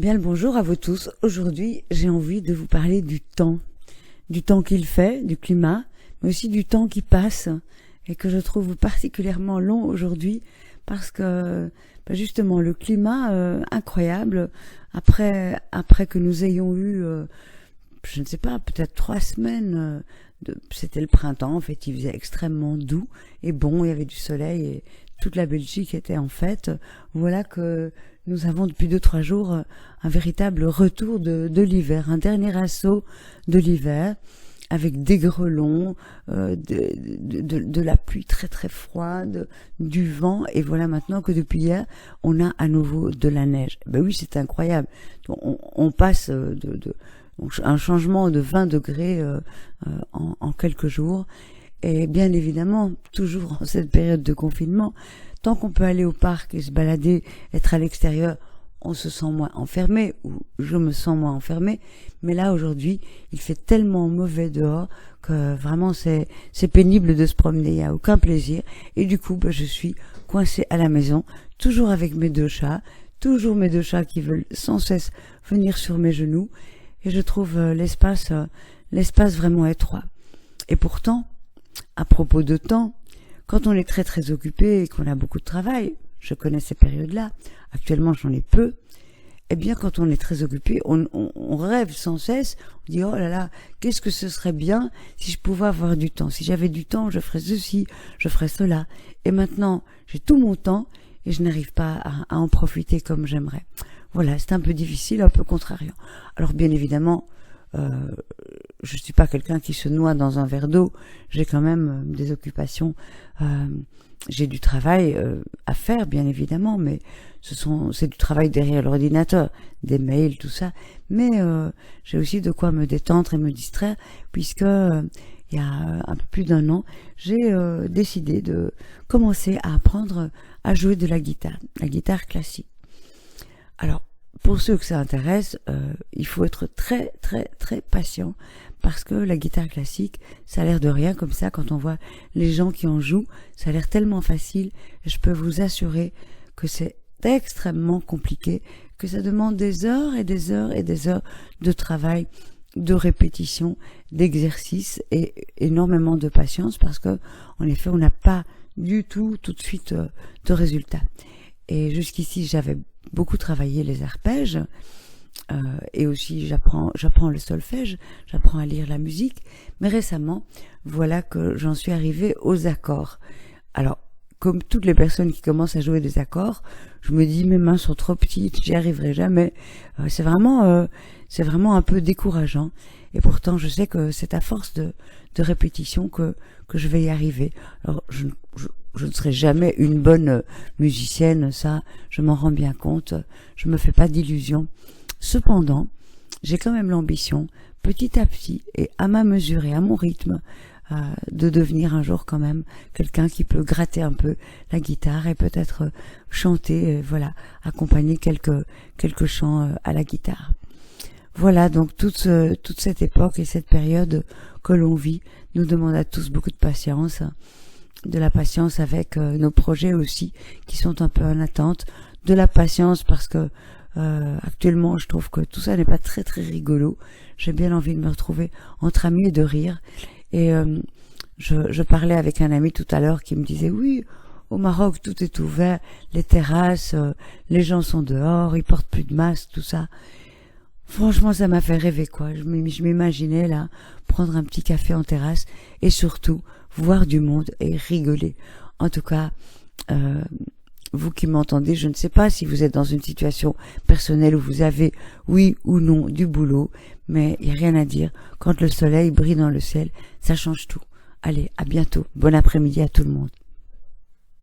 Bien le bonjour à vous tous. Aujourd'hui, j'ai envie de vous parler du temps qu'il fait, du climat, mais aussi du temps qui passe et que je trouve particulièrement long aujourd'hui parce que justement le climat incroyable après que nous ayons eu je ne sais pas, peut-être 3 semaines c'était le printemps, en fait, il faisait extrêmement doux et bon, il y avait du soleil et toute la Belgique était en fête. Voilà que nous avons depuis 2-3 jours un véritable retour de l'hiver, un dernier assaut de l'hiver avec des grêlons, de la pluie très très froide, du vent, et voilà maintenant que depuis hier, on a à nouveau de la neige. Ben oui, c'est incroyable. On passe un changement de 20 degrés en quelques jours. Et bien évidemment, toujours en cette période de confinement, tant qu'on peut aller au parc et se balader, être à l'extérieur, on se sent moins enfermé, ou je me sens moins enfermé. Mais là, aujourd'hui, il fait tellement mauvais dehors que vraiment c'est pénible de se promener, il n'y a aucun plaisir. Et du coup, je suis coincée à la maison, toujours avec mes 2 chats, toujours mes 2 chats qui veulent sans cesse venir sur mes genoux. Et je trouve l'espace vraiment étroit. Et pourtant, à propos de temps, quand on est très très occupé et qu'on a beaucoup de travail, je connais ces périodes-là, actuellement j'en ai peu, eh bien quand on est très occupé, on rêve sans cesse, on dit oh là là, qu'est-ce que ce serait bien si je pouvais avoir du temps, si j'avais du temps, je ferais ceci, je ferais cela. Et maintenant, j'ai tout mon temps et je n'arrive pas à en profiter comme j'aimerais. Voilà, c'est un peu difficile, un peu contrariant. Alors bien évidemment, je suis pas quelqu'un qui se noie dans un verre d'eau, j'ai quand même des occupations, j'ai du travail à faire bien évidemment, mais c'est du travail derrière l'ordinateur, des mails, tout ça, mais j'ai aussi de quoi me détendre et me distraire, puisque il y a un peu plus d'1 an, j'ai décidé de commencer à apprendre à jouer de la guitare classique. Alors, pour ceux que ça intéresse, il faut être très très très patient parce que la guitare classique, ça a l'air de rien comme ça quand on voit les gens qui en jouent, ça a l'air tellement facile. Je peux vous assurer que c'est extrêmement compliqué, que ça demande des heures et des heures et des heures de travail, de répétition, d'exercice et énormément de patience parce que, en effet, on n'a pas du tout de suite de résultats. Et jusqu'ici, j'avais beaucoup travaillé les arpèges et aussi j'apprends le solfège, j'apprends à lire la musique, mais récemment, voilà que j'en suis arrivée aux accords. Alors, comme toutes les personnes qui commencent à jouer des accords, je me dis mes mains sont trop petites, j'y arriverai jamais. C'est vraiment un peu décourageant. Et pourtant, je sais que c'est à force de répétition que je vais y arriver. Alors, je ne serai jamais une bonne musicienne, ça, je m'en rends bien compte, je me fais pas d'illusions. Cependant, j'ai quand même l'ambition, petit à petit, et à ma mesure et à mon rythme, de devenir un jour quand même quelqu'un qui peut gratter un peu la guitare et peut-être chanter, voilà, accompagner quelques chants à la guitare. Voilà, donc toute cette époque et cette période que l'on vit nous demande à tous beaucoup de patience, de la patience avec nos projets aussi qui sont un peu en attente, de la patience parce que actuellement je trouve que tout ça n'est pas très très rigolo. J'ai bien envie de me retrouver entre amis et de rire. Et je parlais avec un ami tout à l'heure qui me disait oui, au Maroc tout est ouvert, les terrasses, les gens sont dehors, ils portent plus de masque, tout ça. Franchement, ça m'a fait rêver quoi. Je m'imaginais là prendre un petit café en terrasse et surtout voir du monde et rigoler. En tout cas, vous qui m'entendez, je ne sais pas si vous êtes dans une situation personnelle où vous avez, oui ou non, du boulot, mais il n'y a rien à dire. Quand le soleil brille dans le ciel, ça change tout. Allez, à bientôt. Bon après-midi à tout le monde.